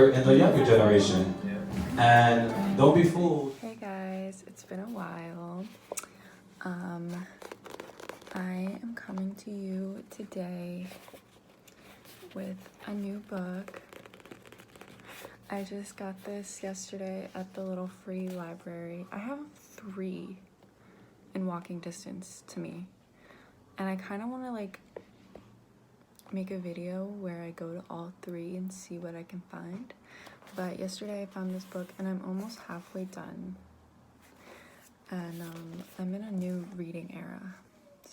in the younger generation. And don't be fooled. Hey guys, it's been a while. I am coming to you today with a new book. I just got this yesterday at the little free library. I have 3 in walking distance to me. And I kind of want to make a video where I go to all 3 and see what I can find. But yesterday I found this book and I'm almost halfway done. And I'm in a new reading era,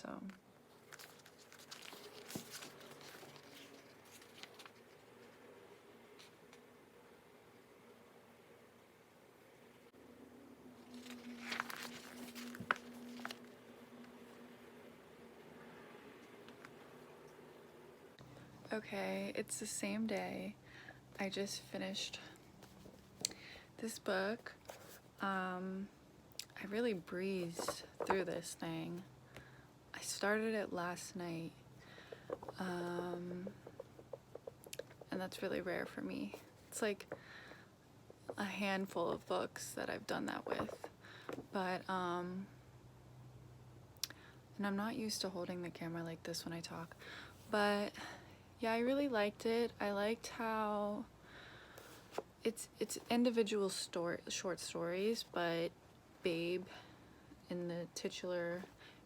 so. Okay, it's the same day. I just finished this book. I really breezed through this thing. I started it last night, and that's really rare for me. It's like a handful of books that I've done that with, but and I'm not used to holding the camera like this when I talk, but yeah, I really liked it. I liked how it's individual short stories, but Babe, in the titular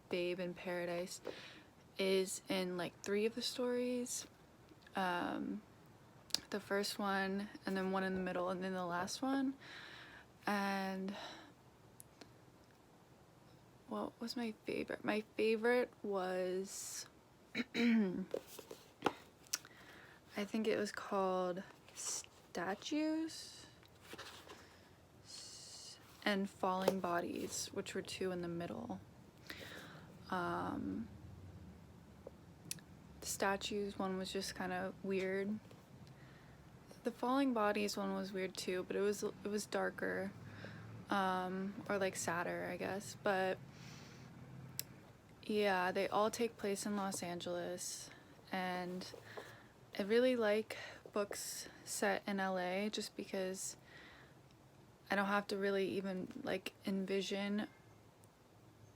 Babe in Paradise, is in like 3 of the stories. The first one, and then one in the middle, and then the last one. And what was my favorite? My favorite was I think it was called Statues and Falling Bodies, which were 2 in the middle. The Statues one was just kind of weird. The Falling Bodies one was weird too, but it was darker, or like sadder, I guess. But yeah, they all take place in Los Angeles, and I really like books set in LA just because I don't have to really even like envision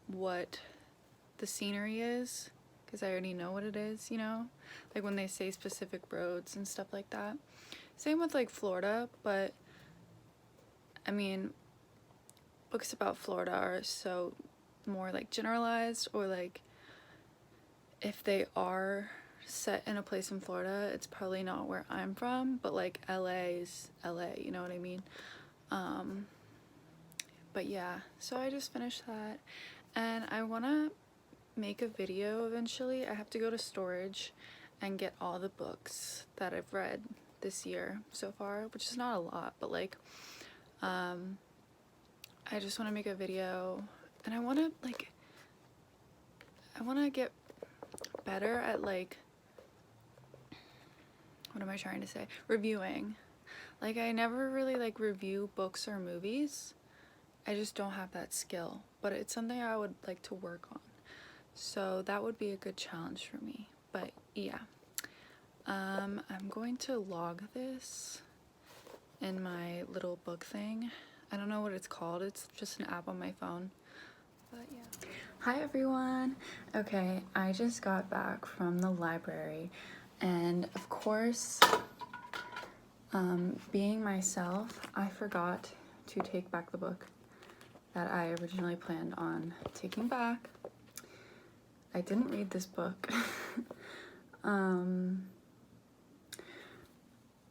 what the scenery is, because I already know what it is, you know, like when they say specific roads and stuff like that. Same with like Florida, but I mean, books about Florida are so more like generalized, or like if they are set in a place in Florida, it's probably not where I'm from, but like LA is LA, you know what I mean? But yeah, so I just finished that, and I want to make a video eventually. I have to go to storage and get all the books that I've read this year so far, which is not a lot, but like I just want to make a video, and I want to get better at like, what am I trying to say, reviewing. Like, I never really like review books or movies. I just don't have that skill, but it's something I would like to work on. So that would be a good challenge for me. But yeah, I'm going to log this in my little book thing. I don't know what it's called. It's just an app on my phone. But yeah. Hi everyone. Okay, I just got back from the library, and of course, being myself, I forgot to take back the book that I originally planned on taking back. I didn't read this book.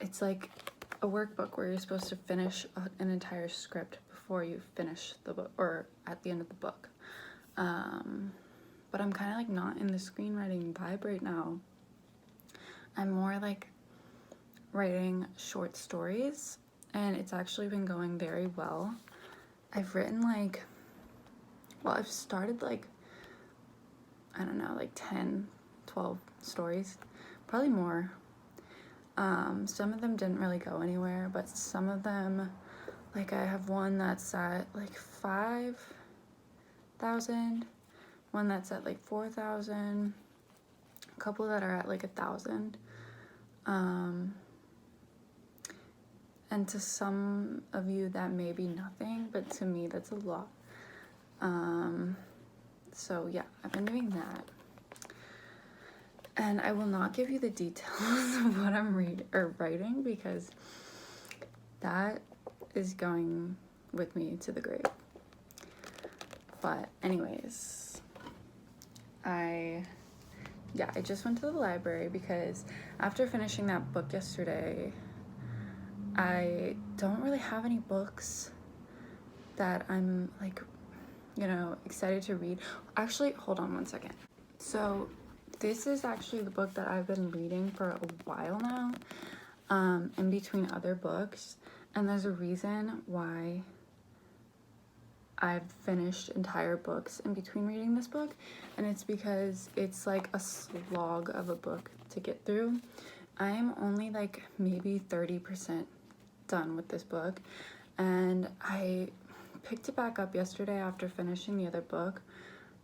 It's like a workbook where you're supposed to finish an entire script before you finish the book, or at the end of the book. But I'm kind of like not in the screenwriting vibe right now. I'm more like writing short stories, and it's actually been going very well. I've written like, well, I've started like, I don't know, like 10, 12 stories, probably more. Some of them didn't really go anywhere, but some of them, like I have one that's at like 5,000, one that's at like 4,000, a couple that are at like 1,000. And to some of you that may be nothing, but to me that's a lot. So yeah, I've been doing that. And I will not give you the details of what I'm writing, because that is going with me to the grave. But anyways, I just went to the library because after finishing that book yesterday, I don't really have any books that I'm like, excited to read. Actually, hold on one second. So this is actually the book that I've been reading for a while now, in between other books. And there's a reason why I've finished entire books in between reading this book, and it's because it's like a slog of a book to get through. I am only like maybe 30% done with this book, and I picked it back up yesterday after finishing the other book,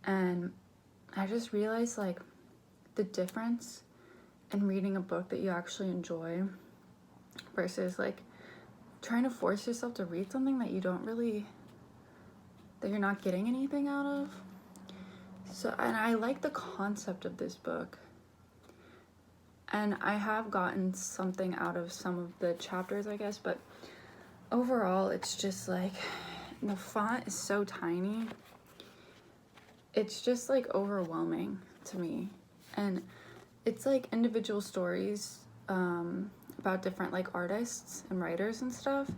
and I just realized like the difference in reading a book that you actually enjoy versus like trying to force yourself to read something that you don't really, that you're not getting anything out of. So, and I like the concept of this book, and I have gotten something out of some of the chapters, I guess, but overall it's just like the font is so tiny. It's just like overwhelming to me. And it's like individual stories about different like artists and writers and stuff,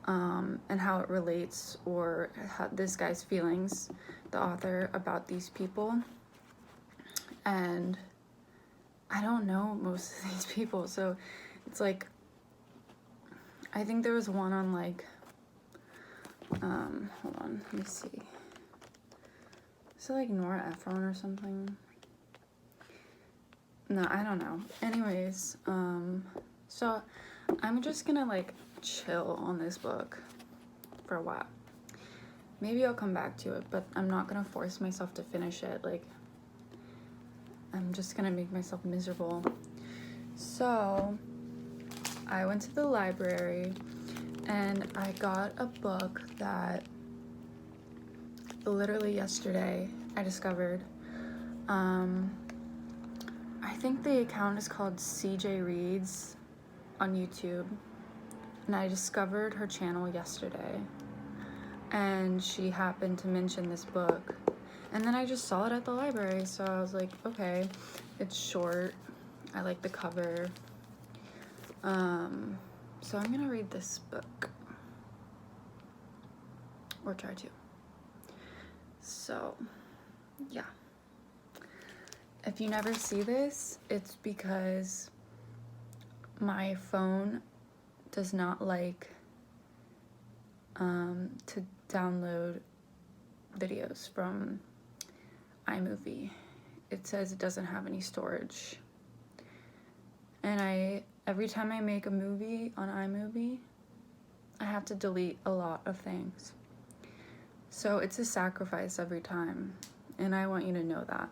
and how it relates, or how this guy's feelings, the author, about these people. And I don't know most of these people, so it's like, I think there was one on like, hold on, let me see. Is it like Nora Ephron or something? No, I don't know. Anyways, so I'm just gonna like chill on this book for a while. Maybe I'll come back to it, but I'm not gonna force myself to finish it. Like, I'm just gonna make myself miserable. So I went to the library and I got a book that literally yesterday I discovered. I think the account is called CJ Reads on YouTube, and I discovered her channel yesterday, and she happened to mention this book, and then I just saw it at the library, so I was like, okay, it's short, I like the cover, so I'm gonna read this book, or try to. So yeah, if you never see this, it's because my phone does not like to download videos from iMovie. It says it doesn't have any storage, and every time I make a movie on iMovie, I have to delete a lot of things, so it's a sacrifice every time, and I want you to know that.